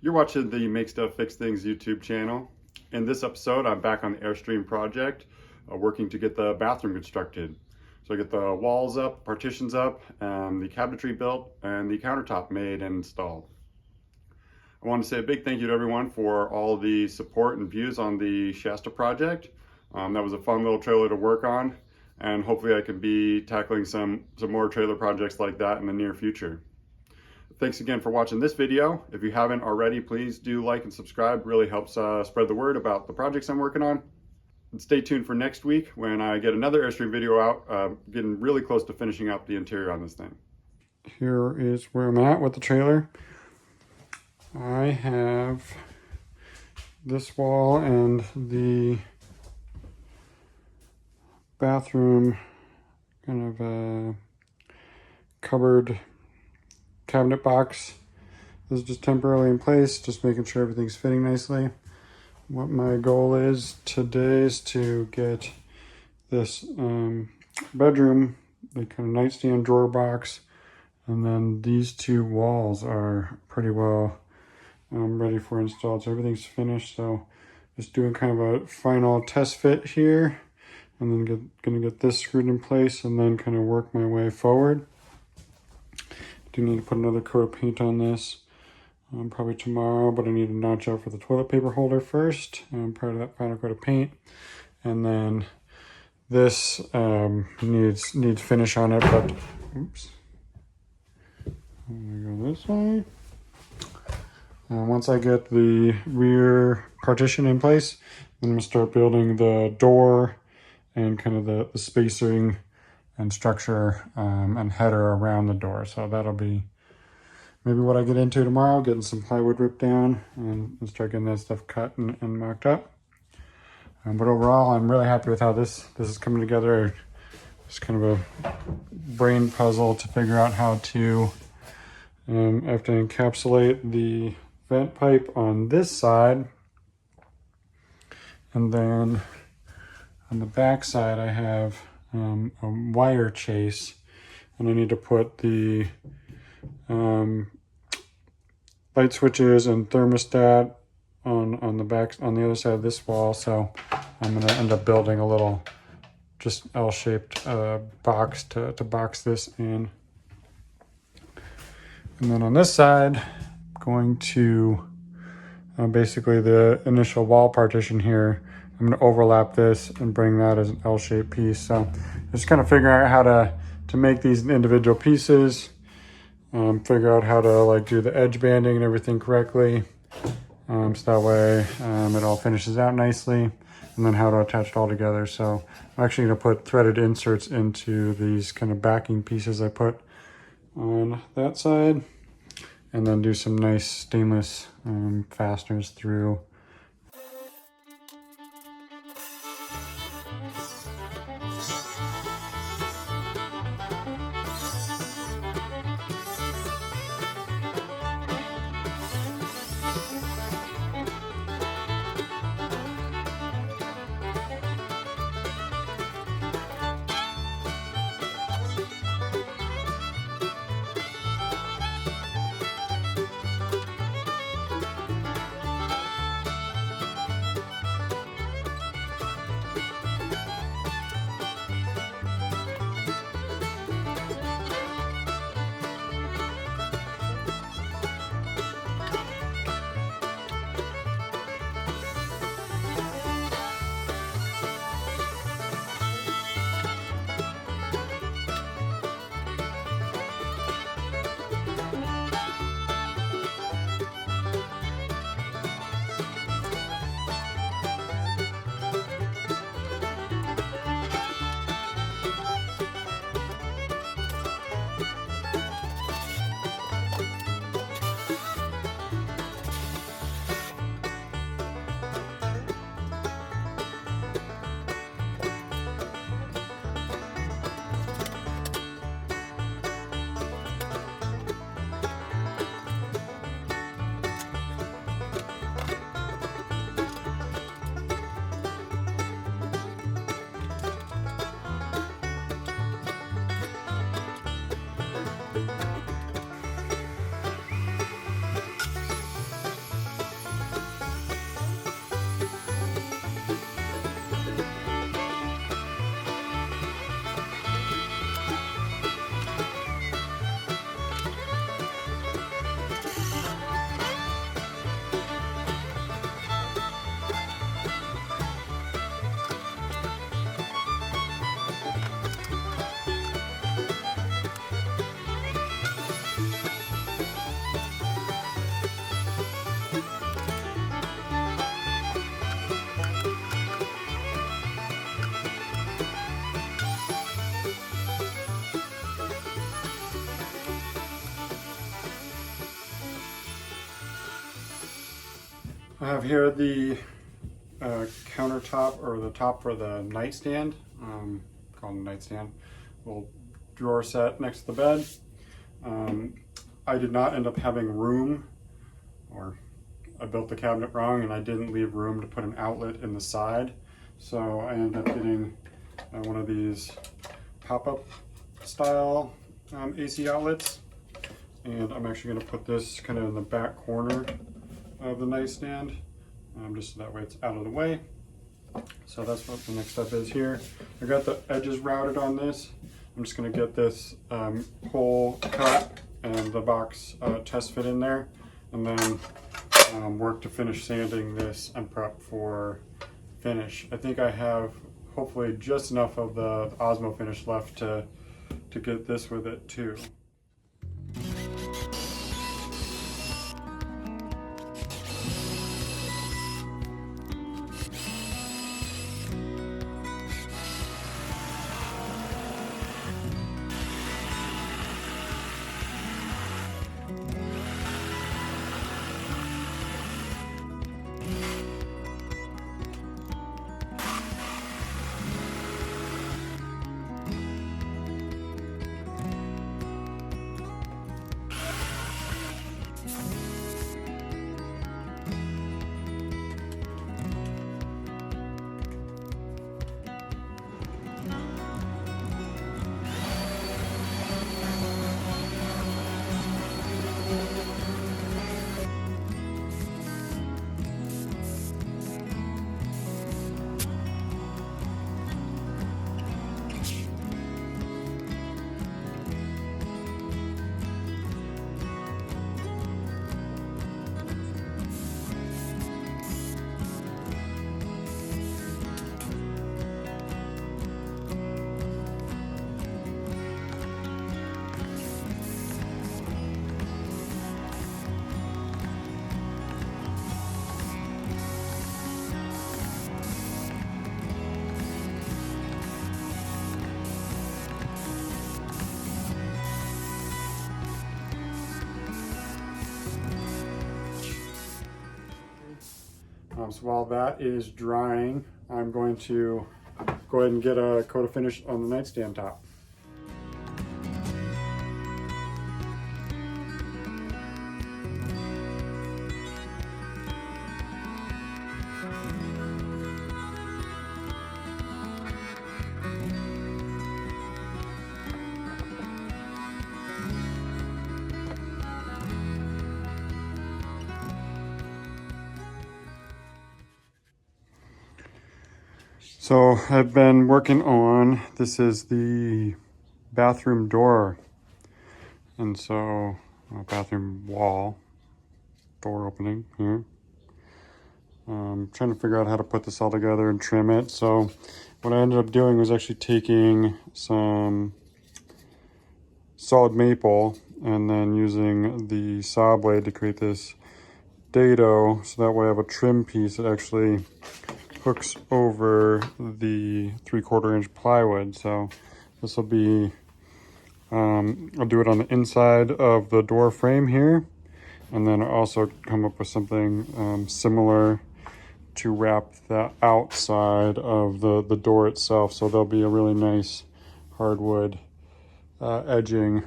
You're watching the Make Stuff Fix Things YouTube channel. In this episode, I'm back on the Airstream project, working to get the bathroom constructed. So I get the walls up, partitions up, the cabinetry built, and the countertop made and installed. I want to say a big thank you to everyone for all the support and views on the Shasta project. That was a fun little trailer to work on, and hopefully I can be tackling some more trailer projects like that in the near future. Thanks again for watching this video. If you haven't already, please do like and subscribe. It really helps spread the word about the projects I'm working on. And stay tuned for next week when I get another Airstream video out, getting really close to finishing up the interior on this thing. Here is where I'm at with the trailer. I have this wall and the bathroom kind of a cupboard cabinet box. This is just temporarily in place, just making sure everything's fitting nicely. What my goal is today is to get this bedroom, the kind of nightstand drawer box, and then these two walls are pretty well ready for install. So everything's finished, so just doing kind of a final test fit here, and then gonna get this screwed in place and then kind of work my way forward. Do need to put another coat of paint on this probably tomorrow, but I need to notch out for the toilet paper holder first prior to that final coat of paint. And then this needs finish on it, but oops, I'm gonna go this way. Once I get the rear partition in place, I'm gonna start building the door and kind of the spacing and structure and header around the door. So that'll be maybe what I get into tomorrow, getting some plywood ripped down and start getting that stuff cut and mocked up. But overall, I'm really happy with how this is coming together. It's kind of a brain puzzle to figure out how to, I have to encapsulate the vent pipe on this side, and then on the back side I have a wire chase, and I need to put the light switches and thermostat on the back on the other side of this wall. So I'm going to end up building a little just L-shaped box to box this in. And then on this side, going to basically the initial wall partition here, I'm going to overlap this and bring that as an L-shaped piece. So just kind of figure out how to make these individual pieces, figure out how to like do the edge banding and everything correctly, so that way it all finishes out nicely, and then how to attach it all together. So I'm actually going to put threaded inserts into these kind of backing pieces I put on that side, and then do some nice stainless fasteners through. I have here the countertop, or the top for the nightstand, called a nightstand, little drawer set next to the bed. I did not end up having room, or I built the cabinet wrong and I didn't leave room to put an outlet in the side. So I ended up getting one of these pop-up style AC outlets. And I'm actually going to put this kind of in the back corner of the nightstand, just so that way it's out of the way. So that's what the next step is here. I got the edges routed on this. I'm just going to get this hole cut and the box test fit in there, and then work to finish sanding this and prep for finish. I think I have hopefully just enough of the Osmo finish left to get this with it too. So while that is drying, I'm going to go ahead and get a coat of finish on the nightstand top. So I've been working on, this is the bathroom door, and so bathroom wall, door opening here. Trying to figure out how to put this all together and trim it. So what I ended up doing was actually taking some solid maple and then using the saw blade to create this dado, so that way I have a trim piece that actually hooks over the 3/4 inch plywood. So this will be, I'll do it on the inside of the door frame here, and then I'll also come up with something similar to wrap the outside of the door itself. So there'll be a really nice hardwood edging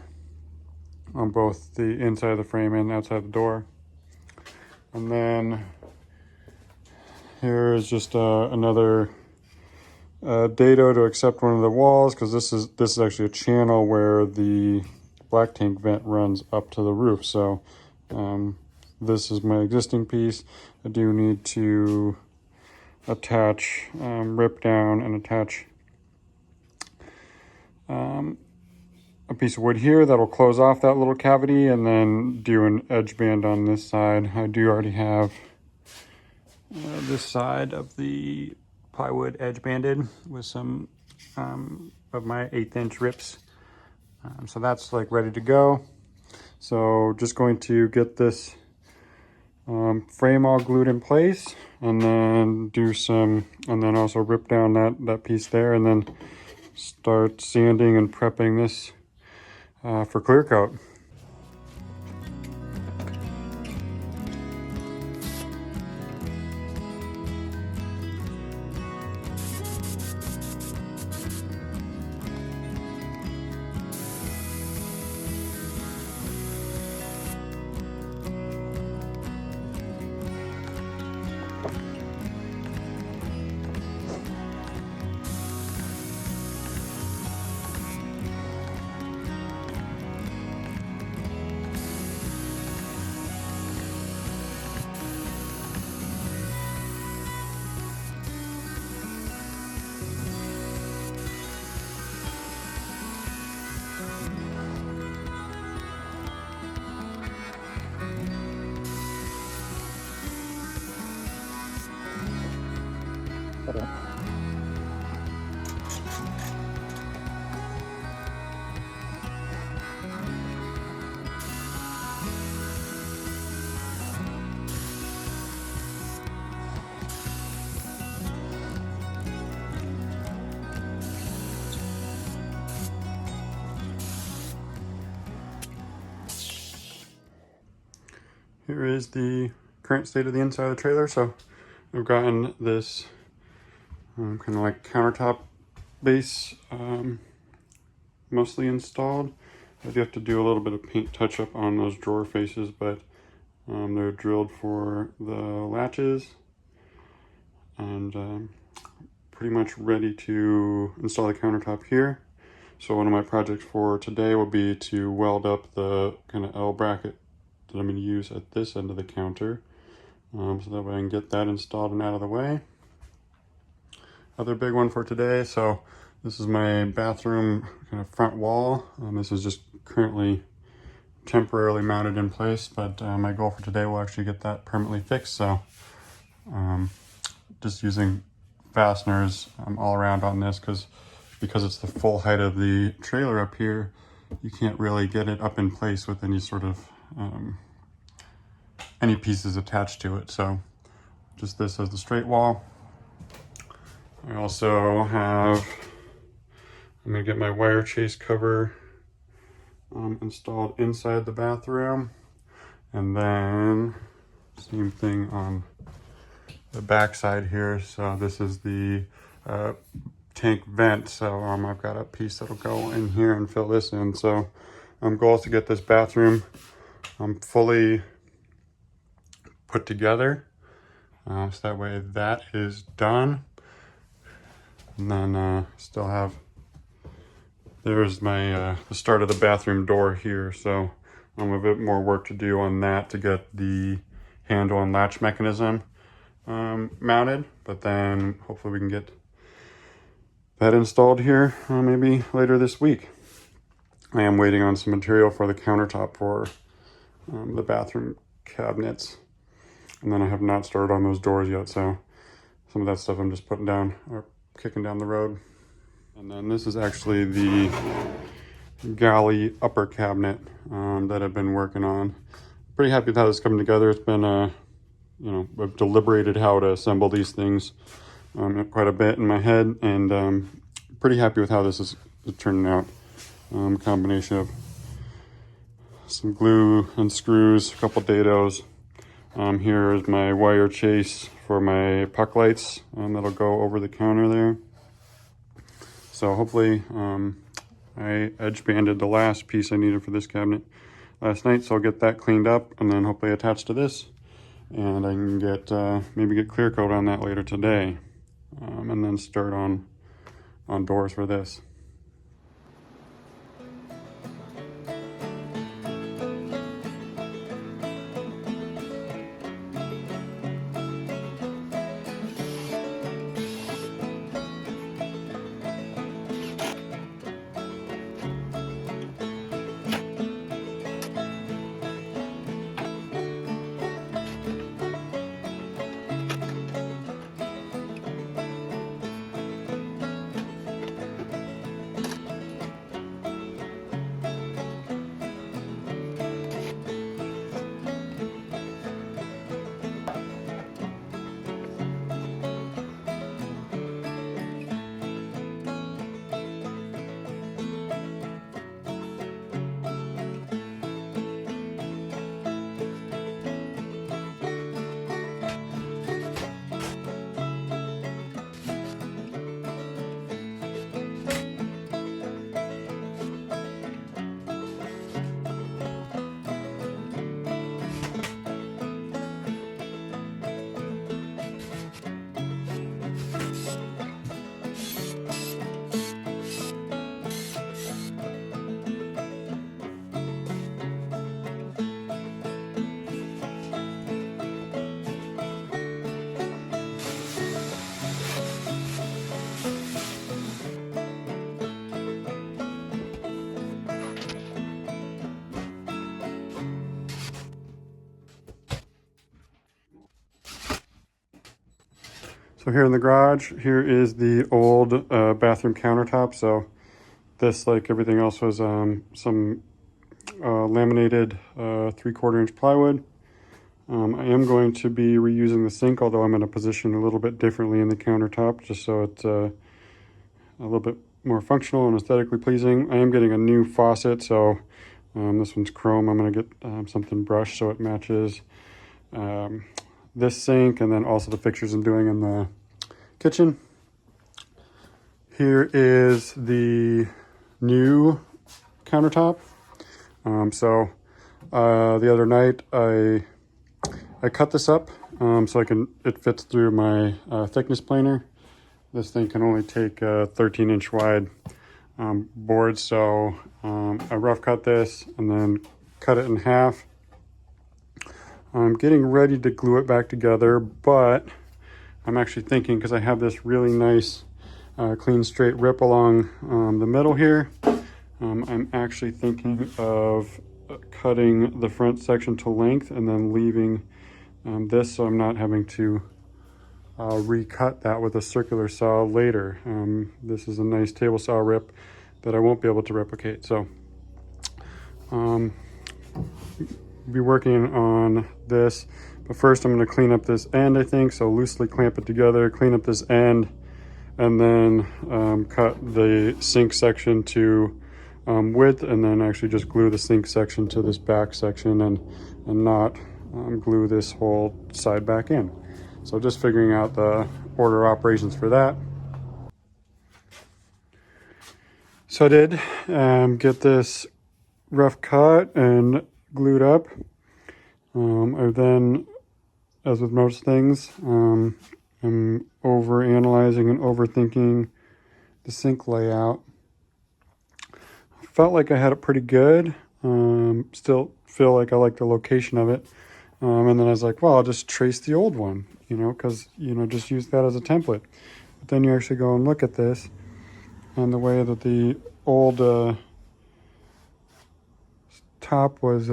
on both the inside of the frame and outside the door. And then here is just another dado to accept one of the walls, because this is actually a channel where the black tank vent runs up to the roof. So this is my existing piece. I do need to attach, rip down and attach a piece of wood here that'll close off that little cavity, and then do an edge band on this side. I do already have this side of the plywood edge banded with some of my 1/8 inch rips. So that's like ready to go. So just going to get this frame all glued in place, and then and then also rip down that piece there, and then start sanding and prepping this for clear coat. Here is the current state of the inside of the trailer. So I've gotten this kind of like countertop base mostly installed. I do have to do a little bit of paint touch up on those drawer faces, but they're drilled for the latches and pretty much ready to install the countertop here. So one of my projects for today will be to weld up the kind of L bracket that I'm going to use at this end of the counter, so that way I can get that installed and out of the way. Other big one for today, so this is my bathroom kind of front wall. This is just currently temporarily mounted in place, but my goal for today will actually get that permanently fixed. So just using fasteners all around on this because it's the full height of the trailer up here, you can't really get it up in place with any sort of any pieces attached to it. So just this as the straight wall. I also have, I'm gonna get my wire chase cover installed inside the bathroom, and then same thing on the back side here. So this is the tank vent, so I've got a piece that'll go in here and fill this in. So goal is to get this bathroom fully put together, so that way that is done. And then still have, there's my the start of the bathroom door here, so a bit more work to do on that to get the handle and latch mechanism mounted, but then hopefully we can get that installed here maybe later this week. I am waiting on some material for the countertop for the bathroom cabinets, and then I have not started on those doors yet, so some of that stuff I'm just putting down or kicking down the road. And then this is actually the galley upper cabinet that I've been working on. Pretty happy with how this is coming together. It's been you know, I've deliberated how to assemble these things quite a bit in my head, and pretty happy with how this is turning out. Combination of some glue and screws, a couple dados. Here is my wire chase for my puck lights that'll go over the counter there. So hopefully I edge banded the last piece I needed for this cabinet last night, so I'll get that cleaned up and then hopefully attached to this, and I can get maybe get clear coat on that later today, and then start on doors for this. So here in the garage, here is the old bathroom countertop. So this, like everything else, was some laminated 3/4 inch plywood. I am going to be reusing the sink, although I'm going to position a little bit differently in the countertop, just so it's a little bit more functional and aesthetically pleasing. I am getting a new faucet, so this one's chrome. I'm going to get something brushed so it matches this sink, and then also the fixtures I'm doing in the kitchen. Here is the new countertop. So the other night I cut this up so it fits through my thickness planer. This thing can only take 13-inch wide boards, so I rough cut this and then cut it in half. I'm getting ready to glue it back together, but I'm actually thinking, because I have this really nice clean straight rip along the middle here, I'm actually thinking of cutting the front section to length and then leaving this, so I'm not having to recut that with a circular saw later. This is a nice table saw rip that I won't be able to replicate. So be working on this, but first I'm going to clean up this end, I think. So loosely clamp it together, clean up this end, and then cut the sink section to width, and then actually just glue the sink section to this back section and not glue this whole side back in. So just figuring out the order of operations for that. So I did get this rough cut and glued up. I then, as with most things, I'm over analyzing and overthinking the sink layout. I felt like I had it pretty good. Still feel like I like the location of it. And then I was like, well, I'll just trace the old one, because, just use that as a template. But then you actually go and look at this, and the way that the old top was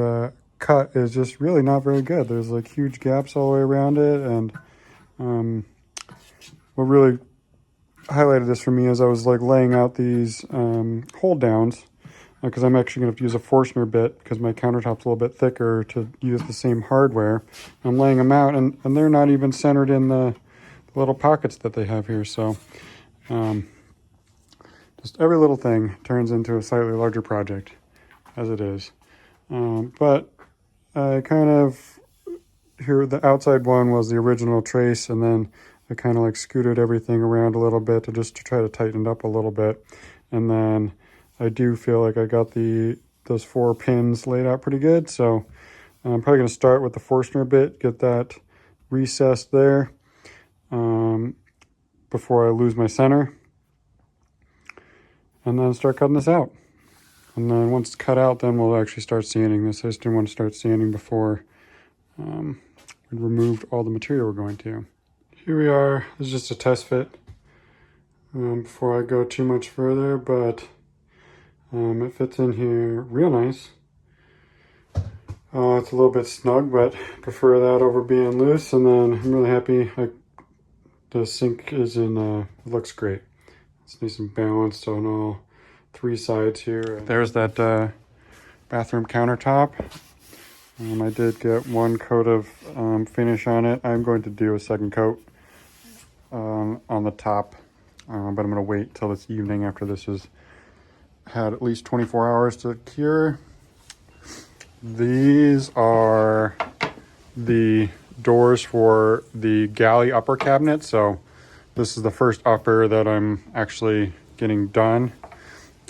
cut is just really not very good. There's like huge gaps all the way around it, and what really highlighted this for me is I was like laying out these hold downs, because I'm actually going to use a Forstner bit because my countertop's a little bit thicker to use the same hardware. I'm laying them out, and they're not even centered in the little pockets that they have here. So just every little thing turns into a slightly larger project, as it is. But I kind of, here the outside one was the original trace, and then I kind of like scooted everything around a little bit to try to tighten it up a little bit. And then I do feel like I got those 4 pins laid out pretty good. So I'm probably going to start with the Forstner bit, get that recessed there before I lose my center, and then start cutting this out. And then once it's cut out, then we'll actually start sanding this. I just didn't want to start sanding before we removed all the material we're going to. Here we are. This is just a test fit before I go too much further, but it fits in here real nice. It's a little bit snug, but prefer that over being loose. And then I'm really happy the sink is in, it looks great. It's nice and balanced on all 3 sides here. There's that bathroom countertop. I did get 1 coat of finish on it. I'm going to do a 2nd coat on the top, but I'm going to wait till this evening after this has had at least 24 hours to cure. These are the doors for the galley upper cabinet. So this is the first upper that I'm actually getting done.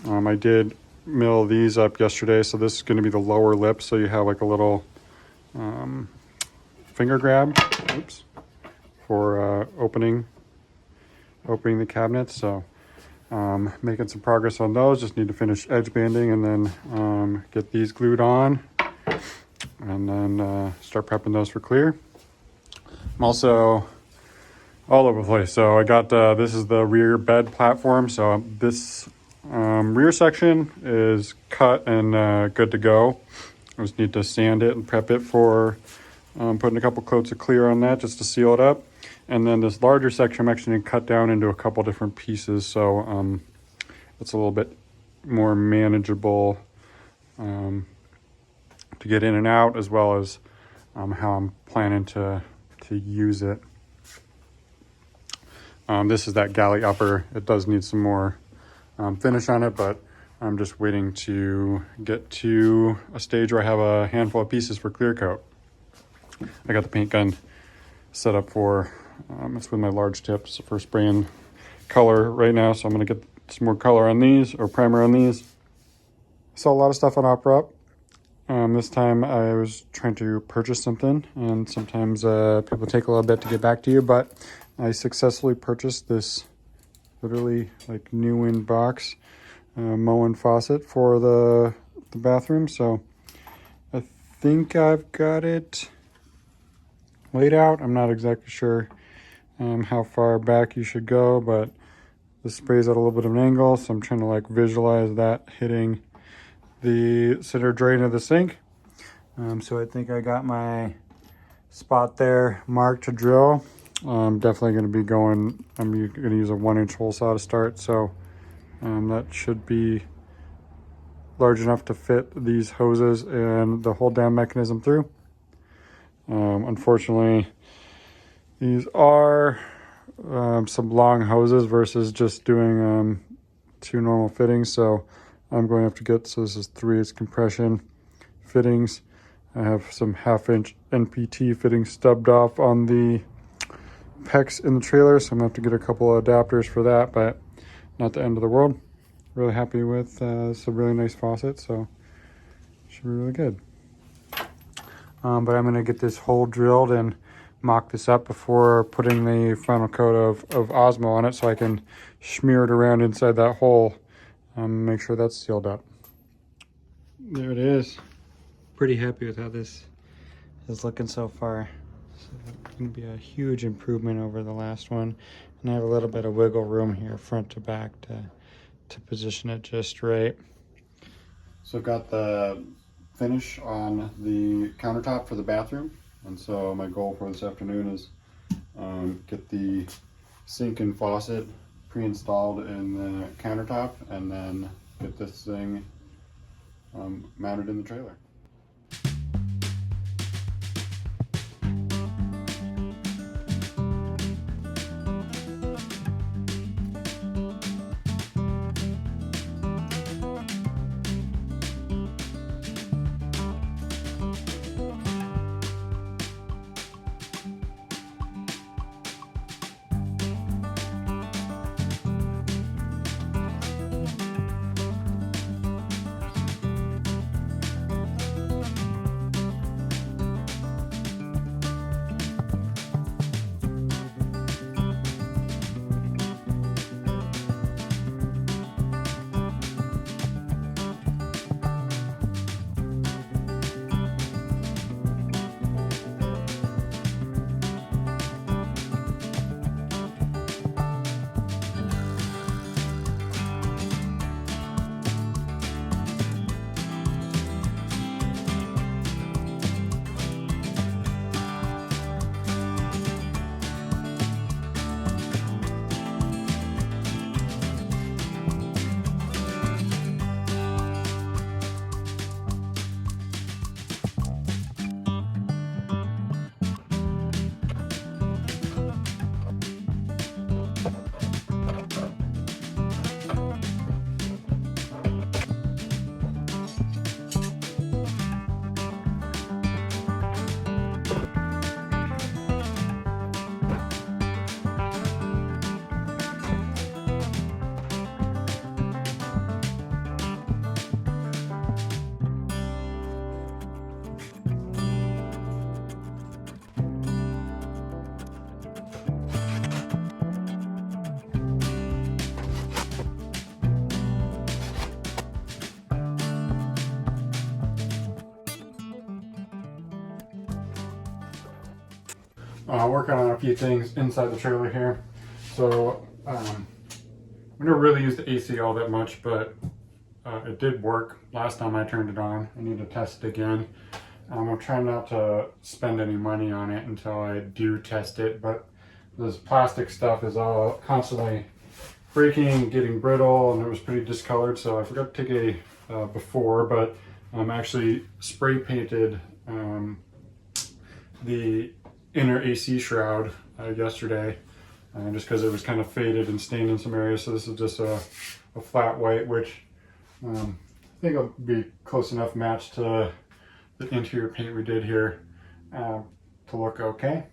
I did mill these up yesterday, so this is going to be the lower lip, so you have like a little finger grab, for opening the cabinets. So making some progress on those. Just need to finish edge banding and then get these glued on, and then start prepping those for clear. I'm also all over the place. So I got this is the rear bed platform. So this rear section is cut and good to go. I just need to sand it and prep it for Putting a couple coats of clear on that just to seal it up. And then this larger section I'm actually going to cut down into a couple different pieces, so it's a little bit more manageable to get in and out, as well as how I'm planning to use it. This is that galley upper. It does need some more finish on it, but I'm just waiting to get to a stage where I have a handful of pieces for clear coat. I got the paint gun set up for, it's with my large tips for spraying color right now, so I'm going to get some more color on these, or primer on these. Saw a lot of stuff on OperaUp. This time I was trying to purchase something, and sometimes people take a little bit to get back to you, but I successfully purchased this literally like new in box Moen faucet for the bathroom. So I think I've got it laid out. I'm not exactly sure how far back you should go, but the spray's at a little bit of an angle, so I'm trying to like visualize that hitting the center drain of the sink. So I think I got my spot there marked to drill. I'm definitely going to be going, I'm going to use a 1-inch hole saw to start, so that should be large enough to fit these hoses and the hold down mechanism through. Unfortunately, these are some long hoses versus just doing 2 normal fittings, so I'm going to have to get, so this is 3/8 compression fittings. I have some 1/2-inch NPT fittings stubbed off on the pecs in the trailer, so I'm going to have to get a couple of adapters for that, but not the end of the world. Really happy with some really nice faucets, so should be really good. But I'm going to get this hole drilled and mock this up before putting the final coat of Osmo on it, so I can smear it around inside that hole. Make sure that's sealed up. There it is. Pretty happy with how this is looking so far. So it's going to be a huge improvement over the last one. And I have a little bit of wiggle room here front to back to position it just right. So I've got the finish on the countertop for the bathroom. And so my goal for this afternoon is get the sink and faucet pre-installed in the countertop, and then get this thing mounted in the trailer. Working on a few things inside the trailer here. So we never really used the AC all that much, but it did work last time I turned it on. I need to test it again. I'm trying not to spend any money on it until I do test it, but this plastic stuff is all constantly breaking, getting brittle, and it was pretty discolored, so I forgot to take a before, but actually spray painted the inner AC shroud yesterday, just because it was kind of faded and stained in some areas. So this is just a flat white, which I think will be close enough match to the interior paint we did here to look okay.